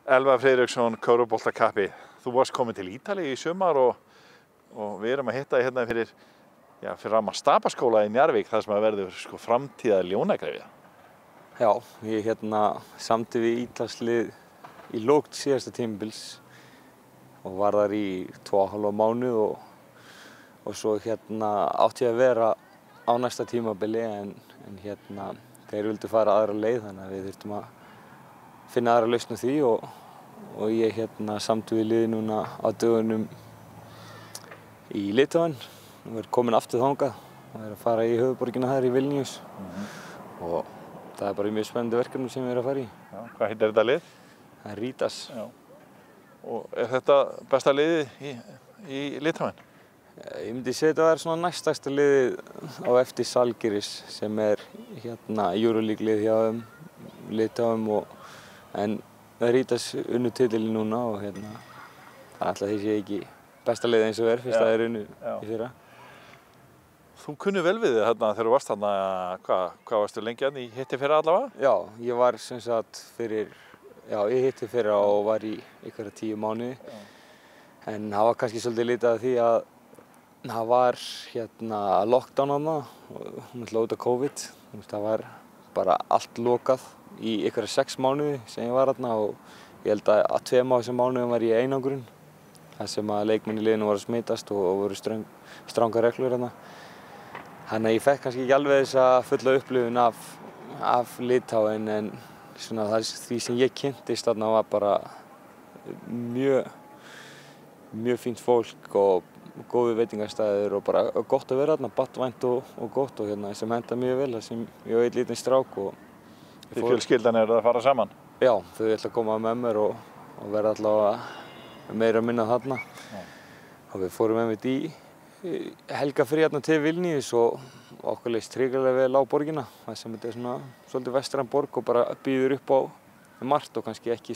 Elvar Friðriksson, körfuboltakappi. Þú varst komin til Ítalíu í sumar og við erum að hitta hérna fyrir framan Stapaskóla í Njarðvík, þar sem að verður framtíðar ljónagryfja. Já, ég samdi við ítalslið í lok síðasta tímabils og var þar í 2,5 mánuð og svo átti ég að vera á næsta tímabili en þeir vildu fara aðra leið, þannig að við þurftum að finna aðra lausn á því og ég samdi við liðið núna á dögunum í Litáen og er komin aftur þangað og er að fara í höfuðborgina þar í Vilnius og það er bara mjög spennandi verkefni sem við erum að fara í. Já, hvað heitir þetta lið? Það er Ritas. Já. Og er þetta besta liðið í Litáen? Ég myndi segja að þetta er svona næststærsta liðið á eftir Žalgiris sem er Euroleague lið hjá Litáen en Ritas unnu titilinn núna og það er alltaf því sé ekki besta liðið eins og fyrst það er unnu í fyrra. Þú kunni vel við þig þegar þú varst þarna, hvað varstu lengi í hittifyrra allavega? Já, ég var sem sagt í hittifyrra og var í einhverja 10 mánuði. En það var kannski svolítið litið af því að það var lockdown þarna og út af COVID. Það var bara allt lokað í einhverja 6 mánuði sem ég var þarna og ég held að 2 af þessum mánuðum var ég í einangrun. Það sem að leikmenn í liðinu voru að smitast og voru strangar reglur þarna. Þannig að ég fekk kannski ekki alveg þessa fulla upplifun af Litáen en því sem ég kynntist þarna var bara mjög fínt fólk og góði veitingastæðir og bara gott að vera þarna, barnvænt og gott og sem henta mjög vel, þar sem ég og einn lítinn strák og Þið fjölskyldan eru að fara saman? Já, þau ætla að koma með mér og verða allavega meira að minna þarna. Og við fórum einmitt í helgafrí til Vilnius og okkur leist hrikalega vel á borgina. Það sem þetta er svolítið vestræn borg og bara býður upp á margt og kannski ekki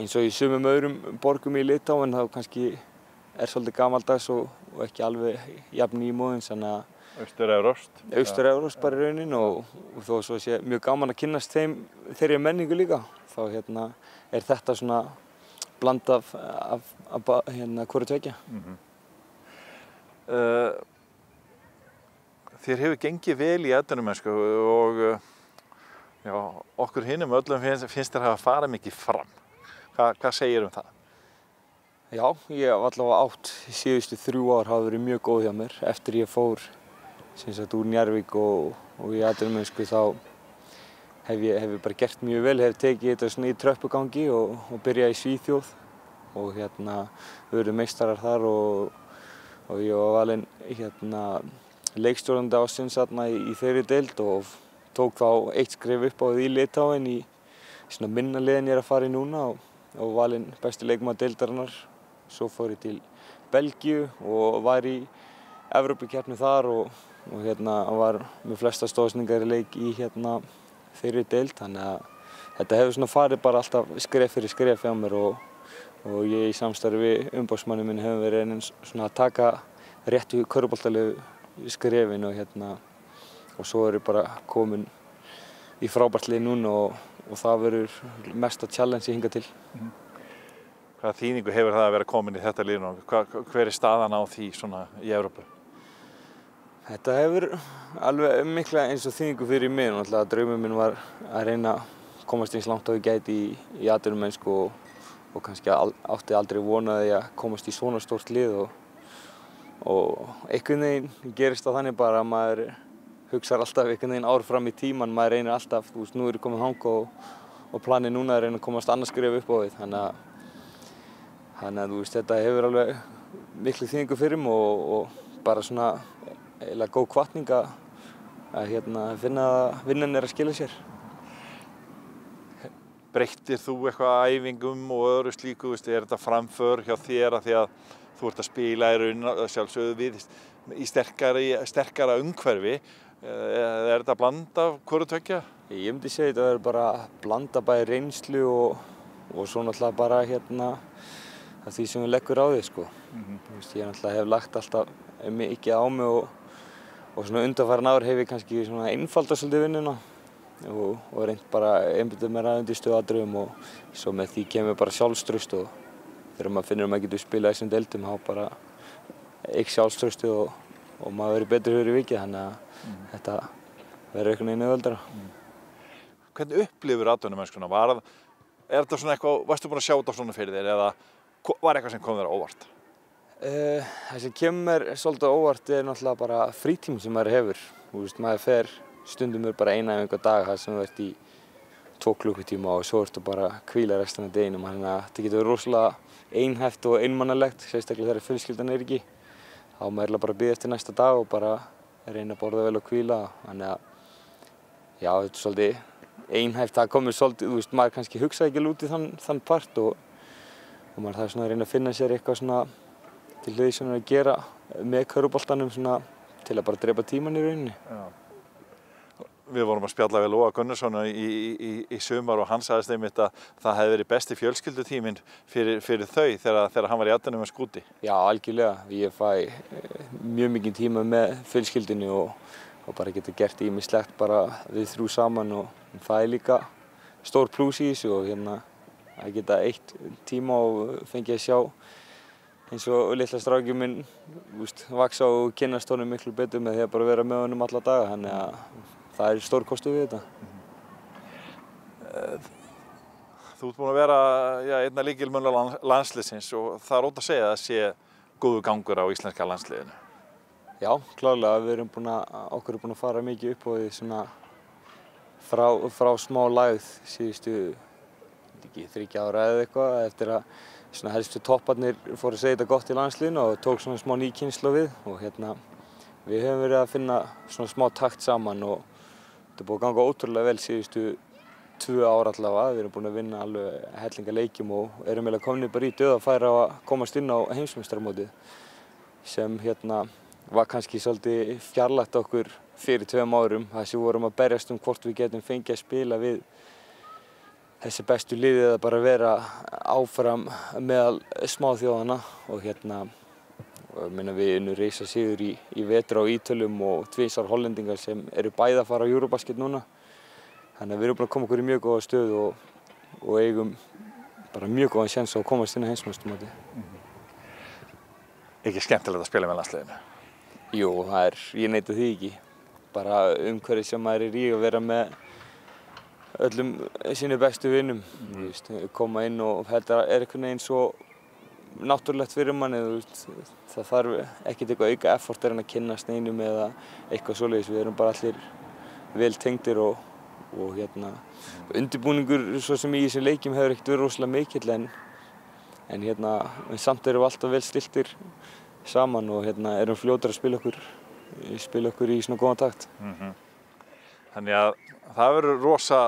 eins og í sumum öðrum borgum í Litáen þá kannski er svolítið gamaldags og ekki alveg jafn nýmóðins. Austur-Evrópskt bara í rauninni og þó svo sé mjög gaman að kynnast þeirri menningu líka. Þá er þetta bland af hvoru tveggja. Þér hefur gengið vel í atvinnumennsku og okkur hinum öllum finnst þér hafa farið mikið fram. Hvað segir það? Já, ég hef allavega átt síðustu 3 ár hafa verið mjög góð hjá mér. Eftir ég fór úr Njarðvík og í atvinnumennsku þá hef ég bara gert mjög vel. Hef tekið þetta í tröppugangi og byrjað í Svíþjóð og við verðum meistarar þar og ég var valinn leikstjórnandi ársins í þeirri deild og tók þá 1 skref upp á því í Litáen í minna liðin ég er að fara í núna og valinn besti leikmaður deildarinnar. Svo fór ég til Belgíu og var í Evrópukeppni þar og var með flesta stóðsendingar í leik í þeirri deild. Þannig að þetta hefur farið bara alltaf skref fyrir skref hjá mér og ég í samstarfi við umboðsmanninn minn hefur verið að taka réttu körfuboltalegu skrefin og svo er ég bara komin í frábært lið núna og það verður mesta challenge ég hingað til. Hvaða þýðingu hefur það að vera komin í þetta lið núna? Hver er staðan á því í Evrópu? Þetta hefur alveg mikla eins og þýðingu fyrir mig. Draumur minn var að reyna að komast eins langt og ég gæti í atvinnumennsku og kannski átti aldrei vonaði að komast í svona stórt lið og einhvern veginn gerist það þannig bara að maður hugsar alltaf einhvern veginn ár fram í tíman. Maður reynir alltaf, nú er ég komið þangað og planið núna er að reyna að komast annað skref upp á við. Þannig að þetta hefur alveg miklu þýðingu fyrir mig og bara eiginlega góð hvatning að finna að vinnan er að skila sér. Breyttir þú eitthvað æfingum og öðru slíku? Er þetta framför hjá þér af því að þú ert að spila í rauninni sjálfsögðu við í sterkara umhverfi? Er þetta bland af hvoru tveggja? Ég myndi segja þetta er bara blanda bæði reynslu og svo náttúrulega bara að því sem við leggur á þig Ég náttúrulega hef lagt alltaf mikið á mig og undanfarin ár hef ég kannski einfaldað svolítið vinnuna og reynt bara að einbeita mér að undirstöðuatriðum og svo með því kemur bara sjálfstraust og þegar maður finnur að maður getur spilað í þessum deildum þá bara eykst sjálfstraustið og maður verður betur fyrir vikið þannig að þetta verður einhvern veginn auðveldara. Hvernig upplifir atvinnumennskuna? Er þetta svona eitthvað, varstu búin að sjá þetta svona fyrir þér eða var eitthvað sem kom þér á óvart? Það sem kemur svolítið á óvart er náttúrulega bara frítíminn sem maður hefur. Maður fer stundum bara eina æfingu á dag þar sem þú ert í 2 klukkutíma og svo ertu bara að hvíla restina af deginum. Þannig að þetta getur verið rosalega einhæft og einmannalegt, sérstaklega þegar fjölskyldan er ekki. Þá má maður bara bíða eftir næsta dag og bara reyna að borða vel og hvíla. Þannig að já, þetta er svolítið einhæft, það komur svolítið, maður kannski hugsaði ekki út í þann part og maður þarf svona að reyna að finna sér eitthvað svona til hliðsjónar að gera með körfuboltanum svona til að bara drepa tímann í rauninni. Já. Við vorum að spjalla við Lóa Gunnarsson í sumar og hann sagðist einmitt að það hefði verið besti fjölskyldutíminn fyrir þau þegar hann var í atvinnumennsku úti. Já, algjörlega. Ég fæ mjög mikinn tíma með fjölskyldunni og bara geta gert ýmislegt bara við 3 saman og það er líka stór plús í þessu og að geta eytt tíma og fengið að sjá eins og litla strákinn minn vaxa og kynnast honum miklu betur með því að bara vera með honum alla daga, þannig að það er stór kostur við þetta. Þú ert búin að vera einna lykilmönnur landsliðsins og það er ótt að segja að það sé góður gangur á íslenska landsliðinu. Já, klárlega. Okkur er búin að fara mikið upp á því svona frá smá lægð síðustu 3 ára eða eitthvað eftir að svona helstu topparnir fóru að segja þetta gott í landsliðinu og tók svona smá ný kynslóð við og við höfum verið að finna svona smá takt saman og þetta er búið að ganga ótrúlega vel síðustu 2 ár allavega. Við erum búin að vinna alveg hellinga leikjum og erum eiginlega komnir bara í dauðafæri á að komast inn á heimsmeistaramótið sem var kannski svolítið fjarlægt okkur fyrir 2 árum þar sem við vorum að berjast hvort við getum fengið að spila við þessi bestu liðið eða bara vera áfram meðal smáþjóðanna og við unnum risa sigur í vetur á Ítölum og 2 Hollendingar sem eru bæði að fara á Eurobasket núna. Þannig að við erum búin að koma okkur í mjög góða stöðu og eigum bara mjög góðan séns á að komast inn á heimsmeistaramótið. Ekki skemmtilegt að spila með landsliðinu? Jú, ég neita því ekki. Bara umhverfið sem maður er í að vera með öllum sínu bestu vinum. Koma inn og þetta er einhvern veginn svo náttúrulegt fyrir manni. Það þarf ekkert eitthvað auka effort að kynnast neinum eða eitthvað svoleiðis. Við erum bara allir vel tengdir og undirbúningur svo sem í þessum leikjum hefur ekkert verið rosalega mikill en samt erum við alltaf vel stiltir saman og erum fljótir að spila okkur í svona góðan takt. Þannig að það verður rosa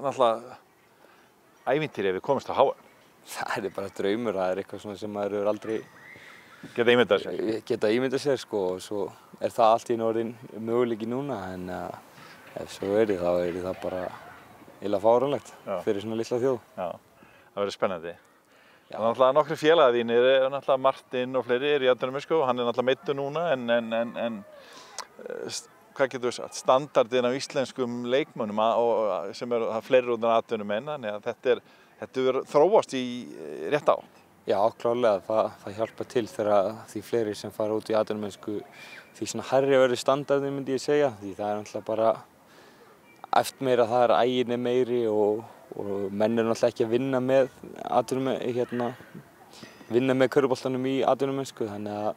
náttúrulega ævintýri ef við komumst á HM. Það er bara draumur, það er eitthvað svona sem maður hefur aldrei geta ímyndað sér og svo er það allt í orðinn möguleiki núna en ef svo þá það bara illa fáránlegt fyrir svona litla þjóð. Já, það verður spennandi. Það er náttúrulega nokkri félagar þínir, náttúrulega Martin og fleiri eru í atvinnumennsku og hann er náttúrulega meiddur núna en hvað getur við sagt, standardinn á íslenskum leikmönnum sem eru fleiri út en atvinnumenn, þannig að þetta verður þróast í rétt á. Já, klárlega, það hjálpar til þegar því fleiri sem fara út í atvinnumennsku því svona hærri verður standardinn myndi ég segja, því það er náttúrulega bara eftir meira það er æginni meiri og menn eru náttúrulega ekki að vinna með körfuboltanum í atvinnumennsku, þannig að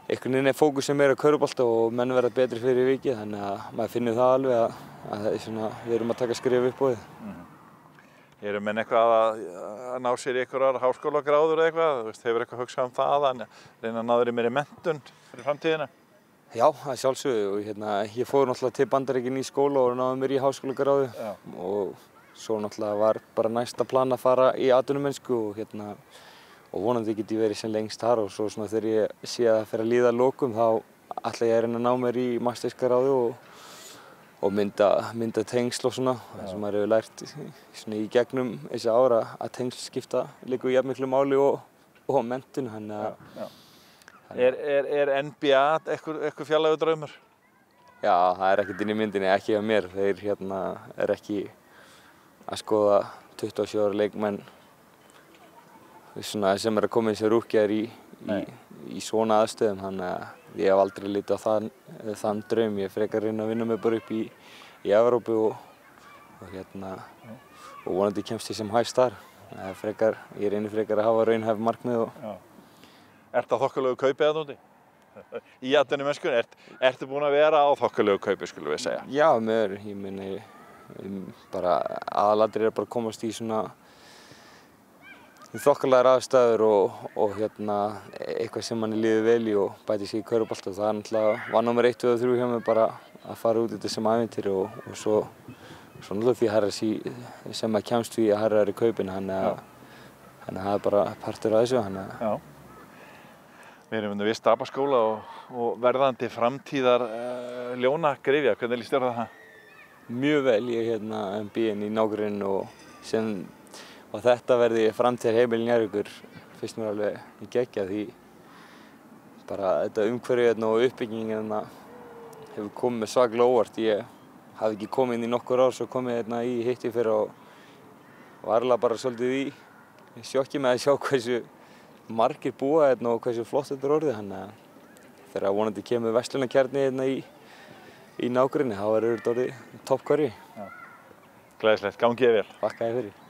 einhvern veginn er fókusinn meira á körfubolta og menn verða betri fyrir vikið, þannig að maður finnur það alveg að við erum að taka skref upp á því. Eru menn eitthvað að ná sér í einhverjar háskólagráður eða eitthvað? Hefur eitthvað hugsað það að reyna að ná þér í meiri menntun fyrir framtíðina? Já, það sjálfsögðu og ég fór náttúrulega til Bandaríkjanna í skóla og náði mér í háskólagráðu og svo náttúrulega var bara næsta plan að fara í atvinnumennsku og vonandi get ég verið sem lengst þar og svo þegar ég sé að það fer að líða að lokum þá ætla ég að reyna að ná mér í mastersgráðu og mynda tengsl og svona. Það sem maður hefur lært í gegnum þessi ára að tengsl skipta líka jafn miklu máli og menntun. Er NBA eitthvað fjarlægur draumur? Já, það er ekkert inn í myndinni, ekki hjá mér. Þeir er ekki að skoða 27 ára leikmenn sem að koma í sér rúkkjar í svona aðstöðum. Þannig að ég hef aldrei litið á þann draum. Ég frekar reyna að vinna mig bara upp í Evrópu og vonandi kemst ég sem hæst þar. Ég reynir frekar að hafa raunhæf markmið. Ertu á þokkalegu kaupi þarna úti? Í atvinnumennskunni, ertu búinn að vera á þokkalegu kaupi, skulum við segja? Já, ég meina, bara aðalatriðið bara að komast í svona þokkalegar aðstæður og eitthvað sem manni líður vel í og bæti sig í körfubolta. Það er náttúrulega var númer 1, 2 og 3 hjá mér bara að fara út í þetta sem ævintýri og svo náttúrulega því hærra sem maður kemst því að hærra í kaupinu. Þannig að það er bara partur af þessu. Við erum við Stapaskóla og verðandi framtíðar ljónagryfja. Hvernig líst þér á það? Mjög vel. Ég er býinn í nágrenninu og þetta verði framtíðar heimili Njarðvíkur finnst mér alveg geggjað því bara þetta umhverfi og uppbyggingin hefur komið mér svakalega óvart. Ég hafði ekki komið inn í nokkur ár, svo kom ég í hitt í fyrra og var bara svolítið í sjokki með að sjá hversu margir búa og hversu flott þetta orðið. Þannig að þegar vonandi kemur verslunarkjarni í nágrenni, þá verður þetta orðið toppkörfi. Glæsilegt, gangi þér vel. Þakka þér fyrir.